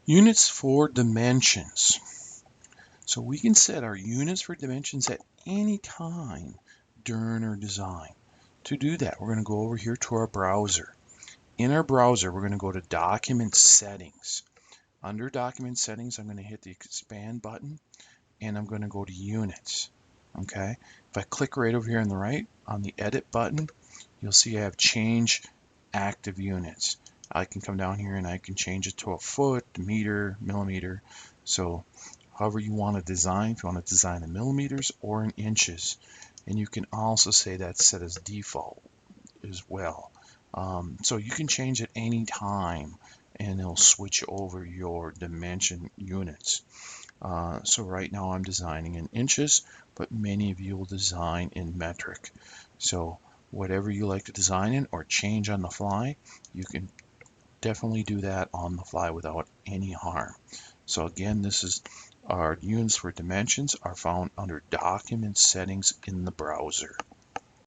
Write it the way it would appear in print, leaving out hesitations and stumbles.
Units for dimensions. So we can set our units for dimensions at any time during our design. To do that, we're going to go over here to our browser. In our browser, we're going to go to Document Settings. Under Document Settings, I'm going to hit the Expand button, and I'm going to go to Units. Okay, if I click right over here on the right on the Edit button, you'll see I have Change Active Units. I can come down here and I can change it to a foot, meter, millimeter. So however you want to design, if you want to design in millimeters or in inches. And you can also say that's set as default as well. So you can change at any time and it'll switch over your dimension units. So right now I'm designing in inches, but many of you will design in metric. So whatever you like to design in or change on the fly, you can definitely do that on the fly without any harm. So again, this is our units for dimensions are found under Document Settings in the browser.